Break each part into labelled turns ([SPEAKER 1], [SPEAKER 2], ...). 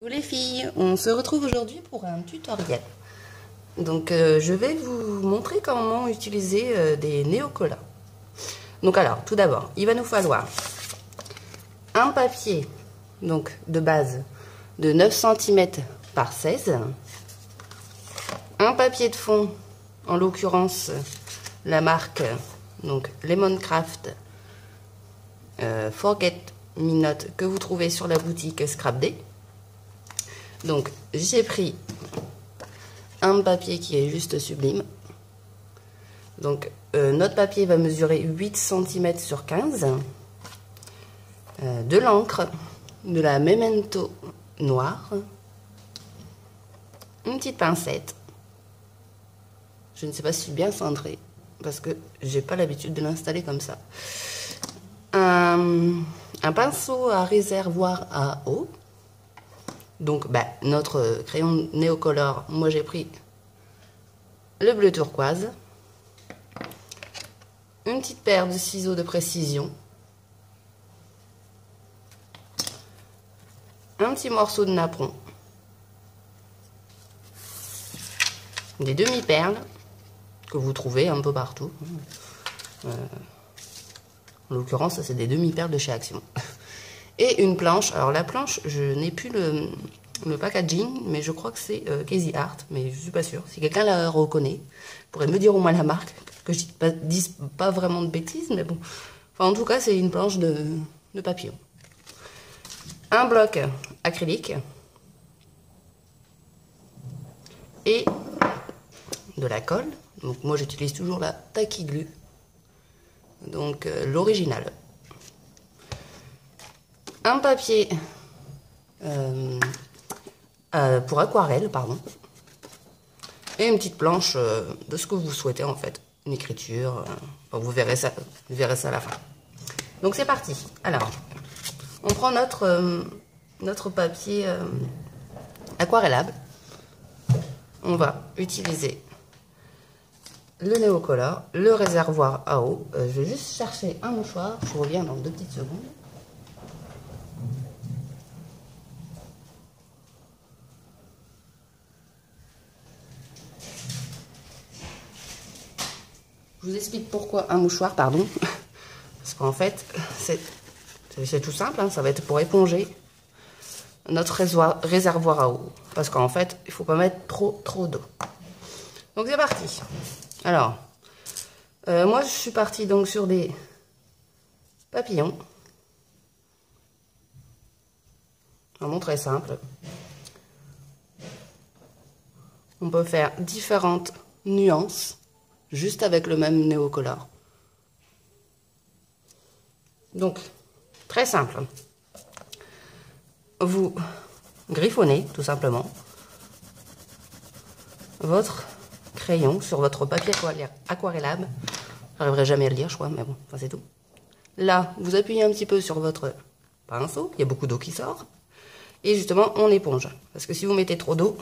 [SPEAKER 1] Coucou les filles, on se retrouve aujourd'hui pour un tutoriel. Donc je vais vous montrer comment utiliser des néocollants. Donc alors, tout d'abord, il va nous falloir un papier donc de base de 9 cm par 16, un papier de fond, en l'occurrence la marque donc Lemoncraft Forget Me Not que vous trouvez sur la boutique Scrapday. Donc j'ai pris un papier qui est juste sublime. Donc notre papier va mesurer 8 cm sur 15. De l'encre, de la Memento noire, une petite pincette. Je ne sais pas si je suis bien centrée parce que j'ai pas l'habitude de l'installer comme ça. Un pinceau à réservoir à eau. Donc notre crayon néocolor, moi j'ai pris le bleu turquoise, une petite paire de ciseaux de précision, un petit morceau de napperon, des demi-perles que vous trouvez un peu partout. En l'occurrence, ça c'est des demi-perles de chez Action. Et une planche. Alors la planche, je n'ai plus le packaging, mais je crois que c'est Casey Art, mais je suis pas sûre. Si quelqu'un la reconnaît, pourrait me dire au moins la marque, que je dise pas vraiment de bêtises, mais bon. Enfin, en tout cas, c'est une planche de papillon. Un bloc acrylique et de la colle. Donc moi, j'utilise toujours la Tacky Glue, donc l'original. Un papier pour aquarelle, pardon, et une petite planche de ce que vous souhaitez en fait, une écriture, vous verrez ça à la fin. Donc c'est parti. Alors, on prend notre papier aquarellable. On va utiliser le néocolor, le réservoir à eau. Je vais juste chercher un mouchoir, je reviens dans 2 petites secondes. Je vous explique pourquoi un mouchoir, pardon. Parce qu'en fait, c'est tout simple, hein, ça va être pour éponger notre réservoir à eau. Parce qu'en fait, il ne faut pas mettre trop d'eau. Donc c'est parti. Alors, moi je suis partie donc sur des papillons. Vraiment très simple. On peut faire différentes nuances juste avec le même néocolor. Donc, très simple. Vous griffonnez tout simplement votre crayon sur votre papier aquarellable. J'arriverai jamais à le lire, je crois, mais bon, enfin, c'est tout. Là, vous appuyez un petit peu sur votre pinceau, il y a beaucoup d'eau qui sort. Et justement, on éponge. Parce que si vous mettez trop d'eau,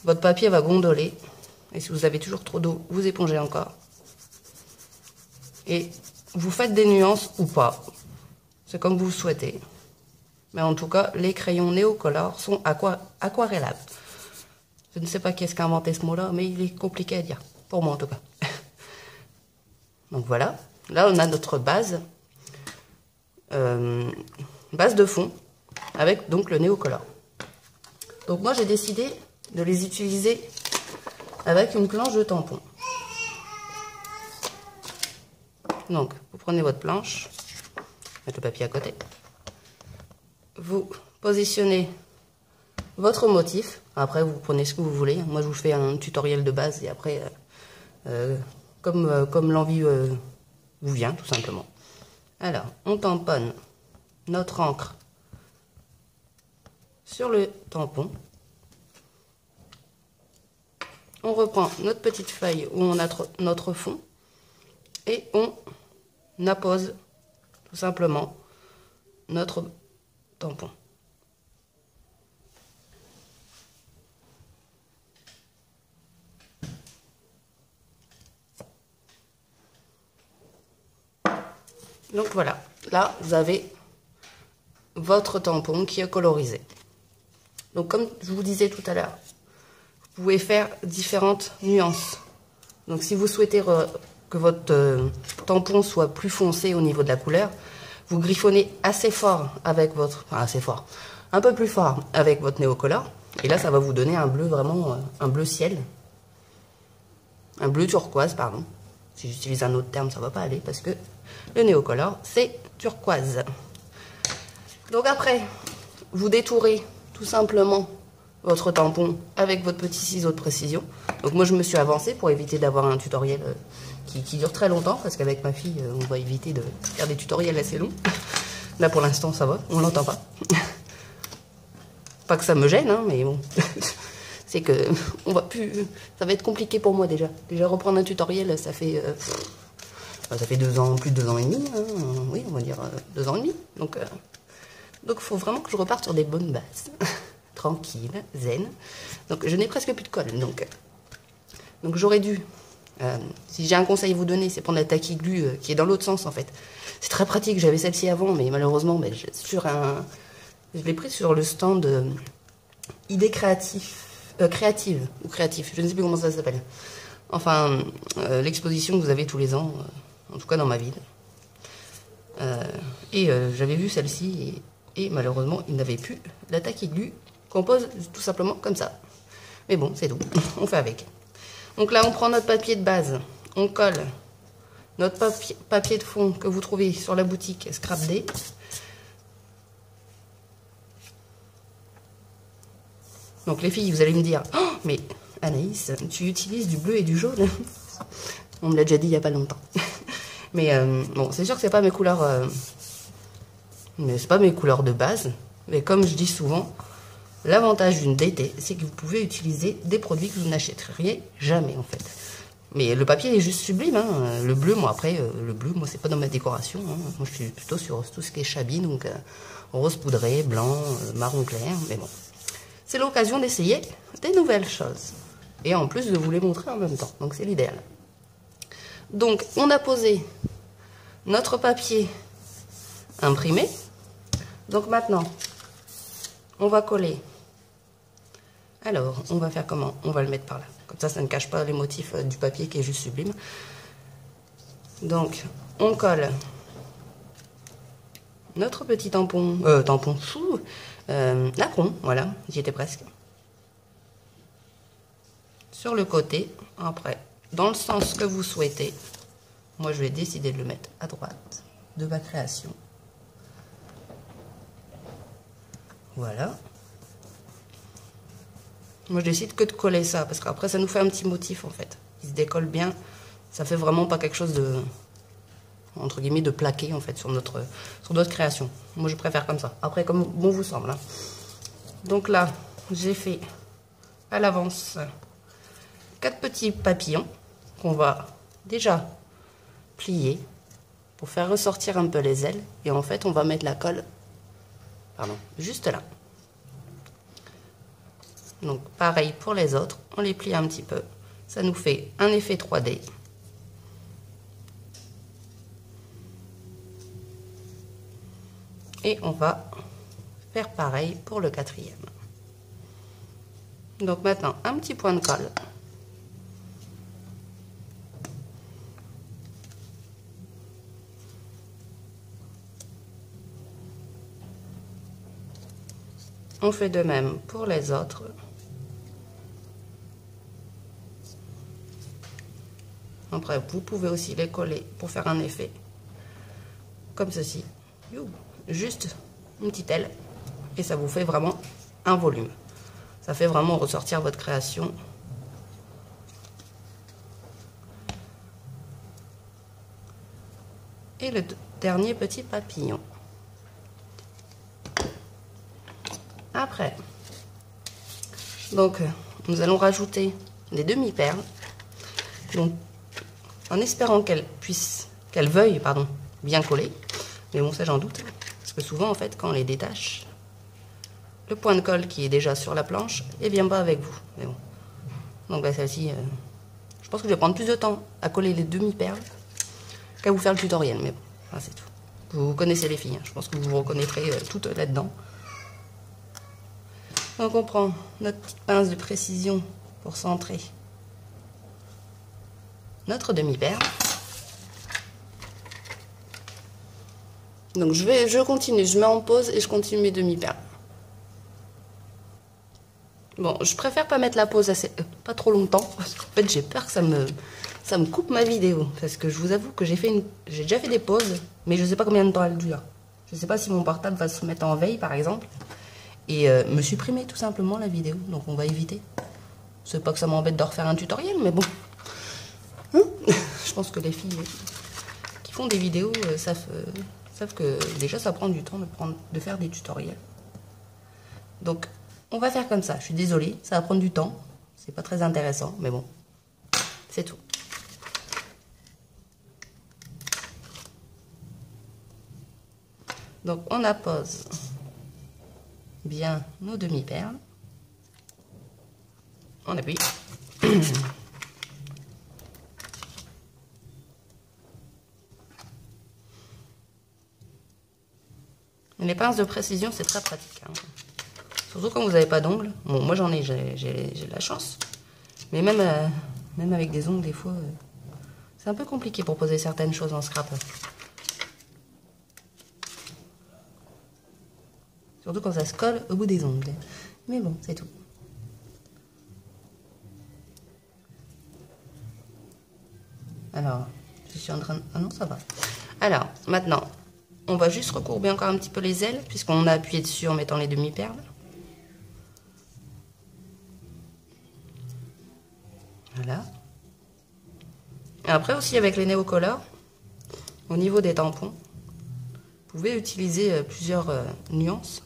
[SPEAKER 1] votre papier va gondoler. Et si vous avez toujours trop d'eau, vous épongez encore. Et vous faites des nuances ou pas. C'est comme vous souhaitez. Mais en tout cas, les crayons néocolor sont aquarellables. Je ne sais pas qui est-ce qui a inventé ce mot-là, mais il est compliqué à dire. Pour moi, en tout cas. Donc voilà. Là, on a notre base. Base de fond. Avec donc le néocolor. Donc moi, j'ai décidé de les utiliser avec une planche de tampon. Donc, vous prenez votre planche, mettre le papier à côté, vous positionnez votre motif, après vous prenez ce que vous voulez, moi je vous fais un tutoriel de base et après, comme l'envie vous vient tout simplement. Alors, on tamponne notre encre sur le tampon. On reprend notre petite feuille où on a notre fond et on appose tout simplement notre tampon. Donc voilà, là vous avez votre tampon qui est colorisé. Donc comme je vous disais tout à l'heure, vous pouvez faire différentes nuances. Donc si vous souhaitez que votre tampon soit plus foncé au niveau de la couleur, vous griffonnez assez fort avec votre... Enfin assez fort, un peu plus fort avec votre Neocolor. Et là ça va vous donner un bleu vraiment, un bleu ciel. Un bleu turquoise, pardon. Si j'utilise un autre terme, ça va pas aller parce que le Neocolor, c'est turquoise. Donc après, vous détourez tout simplement votre tampon avec votre petit ciseau de précision. Donc moi, je me suis avancée pour éviter d'avoir un tutoriel qui dure très longtemps parce qu'avec ma fille, on va éviter de faire des tutoriels assez longs. Là, pour l'instant, ça va, on l'entend pas. Pas que ça me gêne, hein, mais bon... C'est que on va plus, ça va être compliqué pour moi déjà. Déjà reprendre un tutoriel, ça fait 2 ans, plus de 2 ans et demi. Hein. Oui, on va dire 2 ans et demi. Donc il faut vraiment que je reparte sur des bonnes bases. Tranquille, zen. Donc je n'ai presque plus de colle. Donc j'aurais dû, si j'ai un conseil à vous donner, c'est prendre la Tacky Glue qui est dans l'autre sens en fait. C'est très pratique, j'avais celle-ci avant, mais malheureusement, je l'ai pris sur le stand Idées créatives. Créative ou créatif, je ne sais plus comment ça s'appelle. Enfin, l'exposition que vous avez tous les ans, en tout cas dans ma ville. J'avais vu celle-ci et malheureusement, il n'avait plus la Tacky Glue qu'on pose tout simplement comme ça. Mais bon, c'est tout, on fait avec. Donc là, on prend notre papier de base, on colle notre papier de fond que vous trouvez sur la boutique Scrap Day. Donc les filles, vous allez me dire, oh, mais Anaïs, tu utilises du bleu et du jaune. On me l'a déjà dit il n'y a pas longtemps. Mais bon, c'est sûr que c'est pas mes couleurs, mais c'est pas mes couleurs de base. Mais comme je dis souvent, l'avantage d'une DT, c'est que vous pouvez utiliser des produits que vous n'achèteriez jamais en fait. Mais le papier est juste sublime. Hein. Le bleu, moi après, le bleu, moi c'est pas dans ma décoration. Hein. Moi je suis plutôt sur tout ce qui est chablis, donc rose poudré, blanc, marron clair. Mais bon. C'est l'occasion d'essayer des nouvelles choses. Et en plus de vous les montrer en même temps. Donc c'est l'idéal. Donc on a posé notre papier imprimé. Donc maintenant, on va coller. Alors, on va faire comment? On va le mettre par là. Comme ça ne cache pas les motifs du papier qui est juste sublime. Donc, on colle notre petit tampon, nacron, voilà, j'y étais presque. Sur le côté, après, dans le sens que vous souhaitez. Moi, je vais décider de le mettre à droite de ma création. Voilà. Moi, je décide que de coller ça, parce qu'après, ça nous fait un petit motif, en fait. Il se décolle bien. Ça fait vraiment pas quelque chose de... entre guillemets de plaqué en fait sur notre création. Moi je préfère comme ça. Après comme bon vous semble. Hein. Donc là j'ai fait à l'avance 4 petits papillons qu'on va déjà plier pour faire ressortir un peu les ailes. Et en fait on va mettre la colle juste là. Donc pareil pour les autres. On les plie un petit peu. Ça nous fait un effet 3D. Et on va faire pareil pour le 4e. Donc maintenant, un petit point de colle. On fait de même pour les autres. Après, vous pouvez aussi les coller pour faire un effet comme ceci. Juste une petite aile et ça vous fait vraiment un volume. Ça fait vraiment ressortir votre création. Et le dernier petit papillon. Après, donc nous allons rajouter des demi-perles. Donc, en espérant qu'elles veuillent bien coller. Mais bon, ça j'en doute. Parce que souvent, en fait, quand on les détache, le point de colle qui est déjà sur la planche, ne vient pas avec vous. Mais bon. Donc bah, celle-ci, je pense que je vais prendre plus de temps à coller les demi-perles qu'à vous faire le tutoriel. Mais bon, c'est tout. Vous connaissez les filles, hein. Je pense que vous vous reconnaîtrez toutes là-dedans. Donc on prend notre petite pince de précision pour centrer notre demi-perle. Donc je continue, je mets en pause et je continue mes demi-perles. Bon, je préfère pas mettre la pause pas trop longtemps, parce qu'en fait j'ai peur que ça me coupe ma vidéo. Parce que je vous avoue que j'ai déjà fait des pauses, mais je sais pas combien de temps elles durent. Je sais pas si mon portable va se mettre en veille par exemple, et me supprimer tout simplement la vidéo. Donc on va éviter. C'est pas que ça m'embête de refaire un tutoriel, mais bon. Hein, je pense que les filles qui font des vidéos savent que déjà ça prend du temps de faire des tutoriels. Donc on va faire comme ça. Je suis désolée, ça va prendre du temps. C'est pas très intéressant, mais bon, c'est tout. Donc on appose bien nos demi-perles. On appuie. Les pinces de précision, c'est très pratique. Hein. Surtout quand vous n'avez pas d'ongles. Bon, moi j'en ai, j'ai de la chance. Mais même avec des ongles, des fois, c'est un peu compliqué pour poser certaines choses en scrap. Surtout quand ça se colle au bout des ongles. Mais bon, c'est tout. Alors, je suis en train de... Ah non, ça va. Alors, maintenant, on va juste recourber encore un petit peu les ailes, puisqu'on a appuyé dessus en mettant les demi-perles. Voilà. Et après aussi, avec les néocolores, au niveau des tampons, vous pouvez utiliser plusieurs nuances.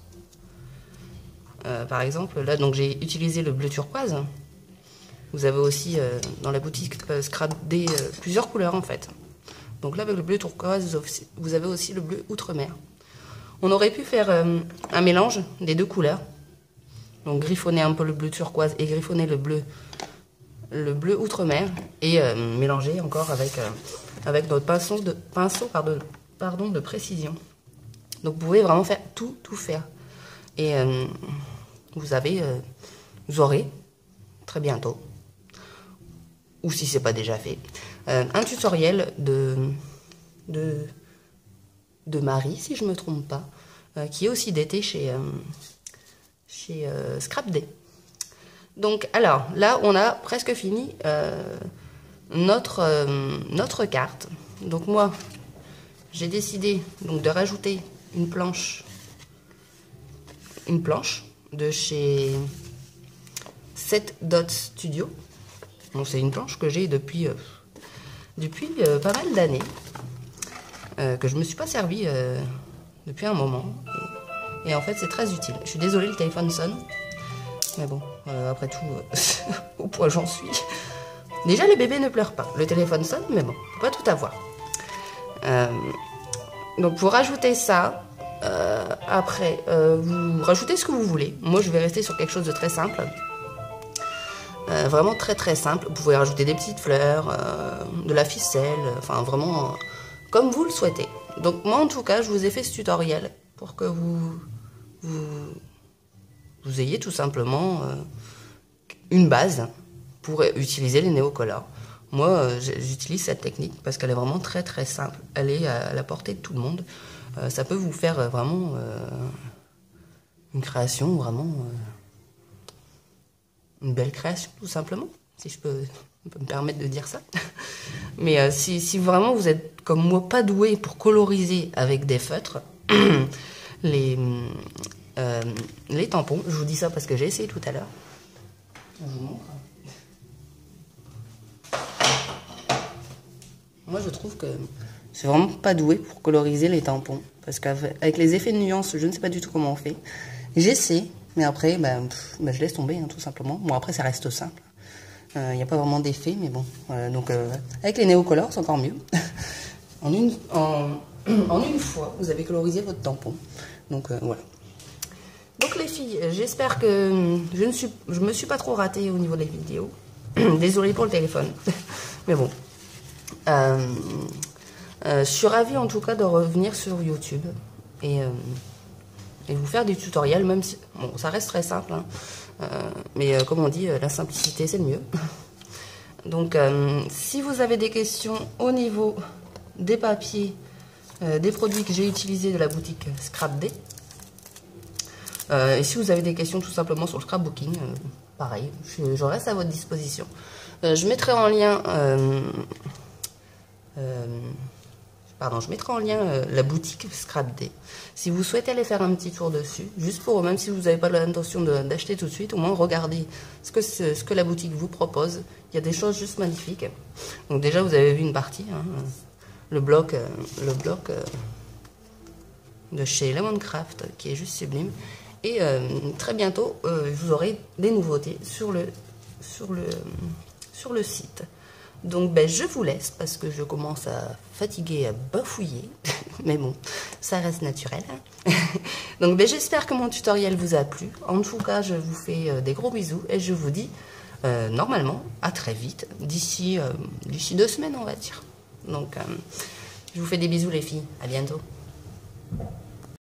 [SPEAKER 1] Par exemple, là, donc j'ai utilisé le bleu turquoise. Vous avez aussi dans la boutique Scrap D plusieurs couleurs en fait. Donc là, avec le bleu turquoise, vous avez aussi le bleu outre-mer. On aurait pu faire un mélange des deux couleurs. Donc griffonner un peu le bleu turquoise et griffonner le bleu outre-mer. Et mélanger encore avec notre pinceau de précision. Donc vous pouvez vraiment faire tout faire. Et vous aurez très bientôt, ou si c'est pas déjà fait, un tutoriel de Marie, si je me trompe pas, qui est aussi d'été chez Scrap D. Donc alors là on a presque fini notre carte. Donc moi j'ai décidé donc de rajouter une planche de chez 7 Dots Studio. Donc c'est une planche que j'ai depuis pas mal d'années, que je me suis pas servi depuis un moment, et en fait c'est très utile. Je suis désolée, le téléphone sonne, mais bon, après tout, au point j'en suis. Déjà les bébés ne pleurent pas, le téléphone sonne, mais bon, faut pas tout avoir. Donc pour rajouter ça, après vous rajoutez ce que vous voulez. Moi je vais rester sur quelque chose de très simple. Vraiment très simple. Vous pouvez rajouter des petites fleurs, de la ficelle, enfin vraiment comme vous le souhaitez. Donc moi en tout cas je vous ai fait ce tutoriel pour que vous ayez tout simplement une base pour utiliser les néocolores. Moi j'utilise cette technique parce qu'elle est vraiment très simple. Elle est à la portée de tout le monde. Ça peut vous faire vraiment une création vraiment... une belle création, tout simplement, si je peux me permettre de dire ça. Mais si vraiment vous êtes, comme moi, pas doué pour coloriser avec des feutres, les tampons, je vous dis ça parce que j'ai essayé tout à l'heure. Je vous montre. Moi, je trouve que je suis vraiment pas doué pour coloriser les tampons. Parce qu'avec les effets de nuance, je ne sais pas du tout comment on fait. J'essaie. Mais après, je laisse tomber, hein, tout simplement. Bon, après, ça reste simple. Il n'y a pas vraiment d'effet, mais bon. Donc, avec les néocolores, c'est encore mieux. en une fois, vous avez colorisé votre tampon. Donc, voilà. Donc, les filles, j'espère que je me suis pas trop ratée au niveau des vidéos. Désolée pour le téléphone. Mais bon. Je suis ravie, en tout cas, de revenir sur YouTube. Et et vous faire des tutoriels, même si bon, ça reste très simple, hein, mais comme on dit, la simplicité c'est le mieux. Donc si vous avez des questions au niveau des papiers, des produits que j'ai utilisés de la boutique Scrapday, et si vous avez des questions tout simplement sur le scrapbooking, pareil, je reste à votre disposition. Je mettrai en lien la boutique Scrapday. Si vous souhaitez aller faire un petit tour dessus, juste pour, même si vous n'avez pas l'intention d'acheter tout de suite, au moins regardez ce que la boutique vous propose. Il y a des choses juste magnifiques. Donc déjà, vous avez vu une partie, hein, le bloc de chez Lemoncraft, qui est juste sublime. Et très bientôt, vous aurez des nouveautés sur le site. Donc ben, je vous laisse parce que je commence à fatiguer, à bafouiller. Mais bon, ça reste naturel. Donc ben, j'espère que mon tutoriel vous a plu. En tout cas, je vous fais des gros bisous et je vous dis normalement à très vite, d'ici 2 semaines on va dire. Donc je vous fais des bisous les filles, à bientôt.